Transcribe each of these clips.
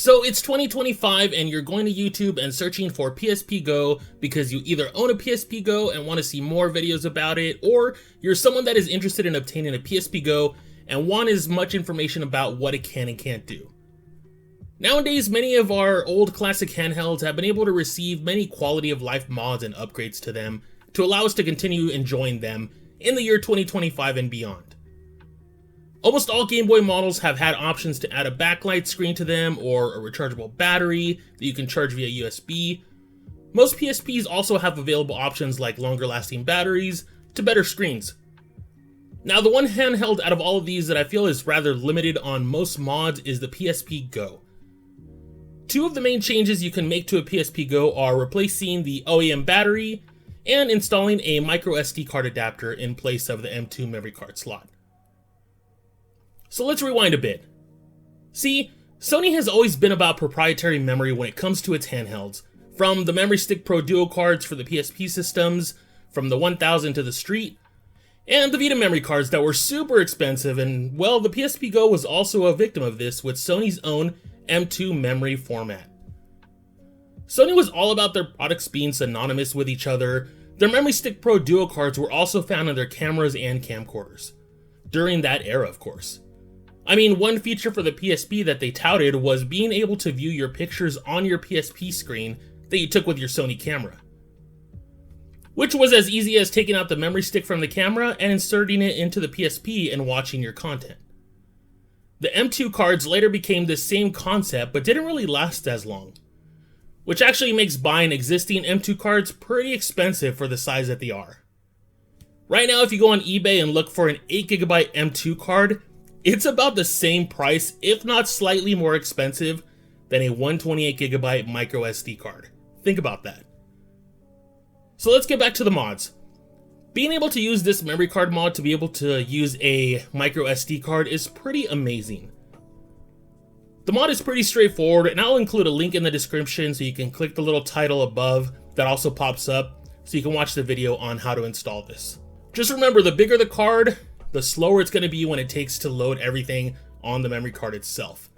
So it's 2025 and you're going to YouTube and searching for PSP Go because you either own a PSP Go and want to see more videos about it, or you're someone that is interested in obtaining a PSP Go and want as much information about what it can and can't do. Nowadays, many of our old classic handhelds have been able to receive many quality of life mods and upgrades to them to allow us to continue enjoying them in the year 2025 and beyond. Almost all Game Boy models have had options to add a backlight screen to them or a rechargeable battery that you can charge via USB. Most PSPs also have available options like longer lasting batteries to better screens. Now, the one handheld out of all of these that I feel is rather limited on most mods is the PSP Go. Two of the main changes you can make to a PSP Go are replacing the OEM battery and installing a micro SD card adapter in place of the M2 memory card slot. So let's rewind a bit. See, Sony has always been about proprietary memory when it comes to its handhelds, from the Memory Stick Pro Duo cards for the PSP systems, from the 1000 to the Street, and the Vita memory cards that were super expensive, and well, the PSP Go was also a victim of this with Sony's own M2 memory format. Sony was all about their products being synonymous with each other. Their Memory Stick Pro Duo cards were also found in their cameras and camcorders. During that era, of course. I mean, one feature for the PSP that they touted was being able to view your pictures on your PSP screen that you took with your Sony camera, which was as easy as taking out the memory stick from the camera and inserting it into the PSP and watching your content. The M2 cards later became the same concept but didn't really last as long, which actually makes buying existing M2 cards pretty expensive for the size that they are. Right now, if you go on eBay and look for an 8GB M2 card, it's about the same price, if not slightly more expensive, than a 128GB micro SD card. Think about that. So let's get back to the mods. Being able to use this memory card mod to be able to use a micro SD card is pretty amazing. The mod is pretty straightforward, and I'll include a link in the description so you can click the little title above that also pops up so you can watch the video on how to install this. Just remember, the bigger the card, the slower it's going to be when it takes to load everything on the memory card itself.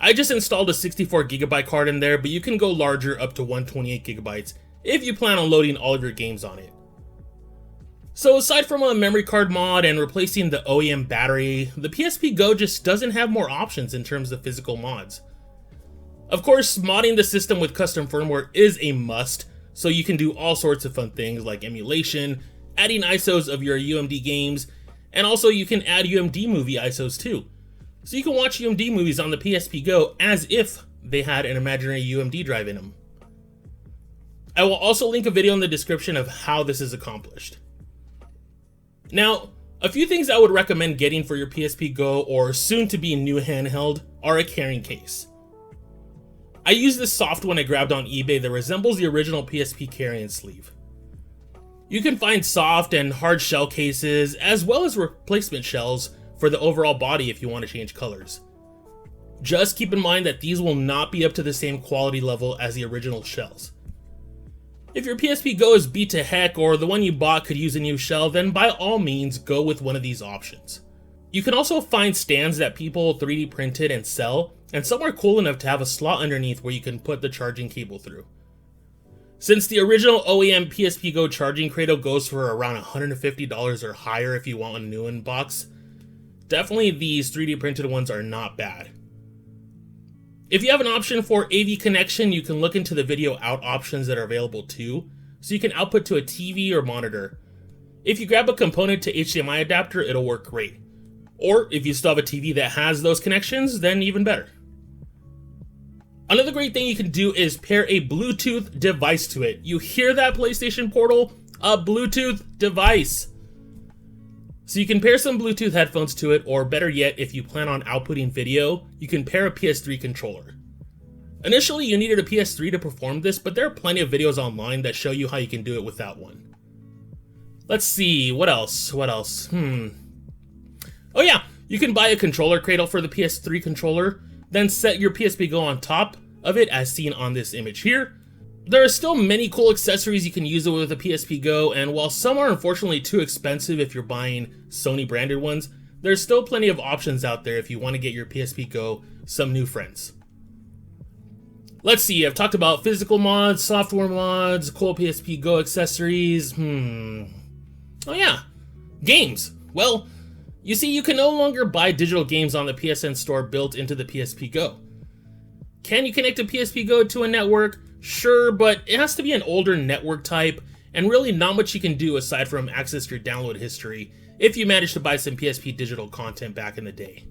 I just installed a 64GB card in there, but you can go larger up to 128GB if you plan on loading all of your games on it. So aside from a memory card mod and replacing the OEM battery, the PSP Go just doesn't have more options in terms of physical mods. Of course, modding the system with custom firmware is a must, so you can do all sorts of fun things like emulation, adding ISOs of your UMD games, and also you can add UMD movie ISOs too. So you can watch UMD movies on the PSP Go as if they had an imaginary UMD drive in them. I will also link a video in the description of how this is accomplished. Now, a few things I would recommend getting for your PSP Go or soon to be new handheld are a carrying case. I used this soft one I grabbed on eBay that resembles the original PSP carrying sleeve. You can find soft and hard shell cases, as well as replacement shells for the overall body if you want to change colors. Just keep in mind that these will not be up to the same quality level as the original shells. If your PSP Go is beat to heck or the one you bought could use a new shell, then by all means go with one of these options. You can also find stands that people 3D printed and sell, and some are cool enough to have a slot underneath where you can put the charging cable through. Since the original OEM PSP Go charging cradle goes for around $150 or higher if you want a new one box, definitely these 3D printed ones are not bad. If you have an option for AV connection, you can look into the video out options that are available too, so you can output to a TV or monitor. If you grab a component to HDMI adapter, it'll work great. Or if you still have a TV that has those connections, then even better. Another great thing you can do is pair a Bluetooth device to it. You hear that, PlayStation Portal? A Bluetooth device. So you can pair some Bluetooth headphones to it, or better yet, if you plan on outputting video, you can pair a PS3 controller. Initially, you needed a PS3 to perform this, but there are plenty of videos online that show you how you can do it without one. Let's see, what else? Oh yeah, you can buy a controller cradle for the PS3 controller, then set your PSP Go on top of it as seen on this image here. There are still many cool accessories you can use it with a PSP Go, and while some are unfortunately too expensive if you're buying Sony branded ones, there's still plenty of options out there if you want to get your PSP Go some new friends. Let's see, I've talked about physical mods, software mods, cool PSP Go accessories, Oh yeah, games. Well, you see, you can no longer buy digital games on the PSN store built into the PSP Go. Can you connect a PSP Go to a network? Sure, but it has to be an older network type, and really not much you can do aside from access your download history if you manage to buy some PSP digital content back in the day.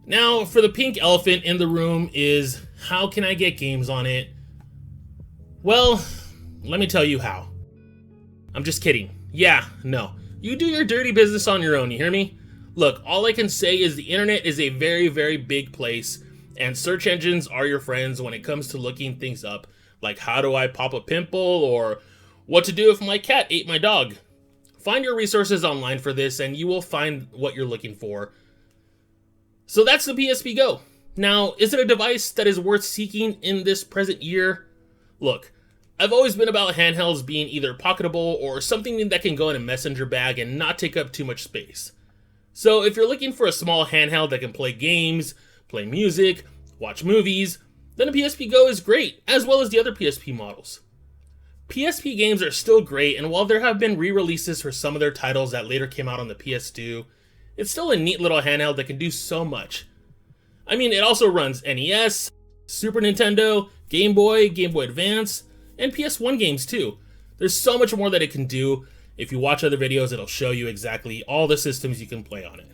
Now, for the pink elephant in the room is, how can I get games on it? Well, let me tell you how. I'm just kidding. Yeah, no. You do your dirty business on your own, you hear me? Look, all I can say is the internet is a very, very big place, and search engines are your friends when it comes to looking things up, like how do I pop a pimple, or what to do if my cat ate my dog. Find your resources online for this, and you will find what you're looking for. So that's the PSP Go. Now, is it a device that is worth seeking in this present year? Look, I've always been about handhelds being either pocketable or something that can go in a messenger bag and not take up too much space. So if you're looking for a small handheld that can play games, play music, watch movies, then a PSP Go is great, as well as the other PSP models. PSP games are still great, and while there have been re-releases for some of their titles that later came out on the PS2, it's still a neat little handheld that can do so much. I mean, it also runs NES, Super Nintendo, Game Boy Advance, and PS1 games too. There's so much more that it can do. If you watch other videos, it'll show you exactly all the systems you can play on it.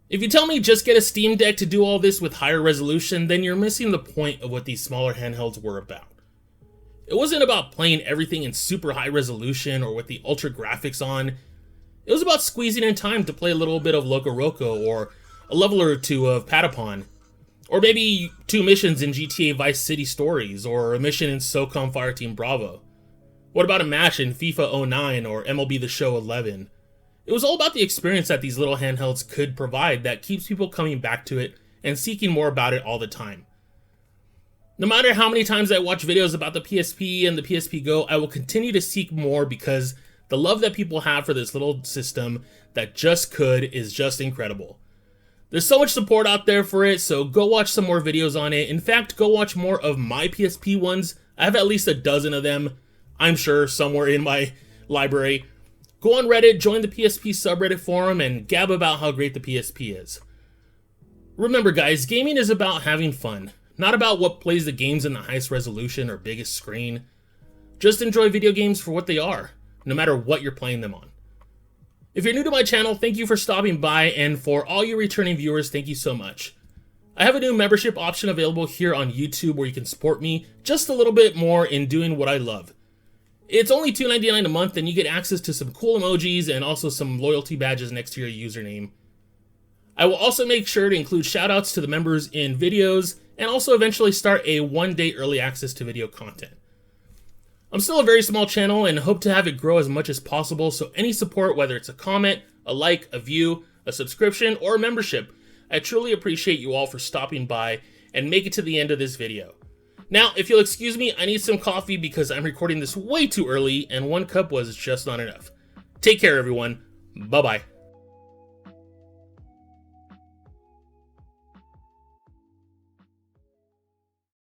If you tell me just get a Steam Deck to do all this with higher resolution, then you're missing the point of what these smaller handhelds were about. It wasn't about playing everything in super high resolution or with the ultra graphics on. It was about squeezing in time to play a little bit of Loco Roco, or a level or two of Patapon, or maybe 2 missions in GTA Vice City Stories, or a mission in SOCOM Fireteam Bravo. What about a match in FIFA 09 or MLB The Show 11? It was all about the experience that these little handhelds could provide that keeps people coming back to it and seeking more about it all the time. No matter how many times I watch videos about the PSP and the PSP Go, I will continue to seek more because the love that people have for this little system that just could is just incredible. There's so much support out there for it, so go watch some more videos on it. In fact, go watch more of my PSP ones. I have at least a dozen of them, I'm sure, somewhere in my library. Go on Reddit, join the PSP subreddit forum, and gab about how great the PSP is. Remember guys, gaming is about having fun, not about what plays the games in the highest resolution or biggest screen. Just enjoy video games for what they are, no matter what you're playing them on. If you're new to my channel, thank you for stopping by, and for all you returning viewers, thank you so much. I have a new membership option available here on YouTube where you can support me just a little bit more in doing what I love. It's only $2.99 a month, and you get access to some cool emojis and also some loyalty badges next to your username. I will also make sure to include shoutouts to the members in videos, and also eventually start a 1-day early access to video content. I'm still a very small channel and hope to have it grow as much as possible, so any support, whether it's a comment, a like, a view, a subscription, or a membership, I truly appreciate you all for stopping by and make it to the end of this video. Now, if you'll excuse me, I need some coffee because I'm recording this way too early and 1 cup was just not enough. Take care everyone, bye bye.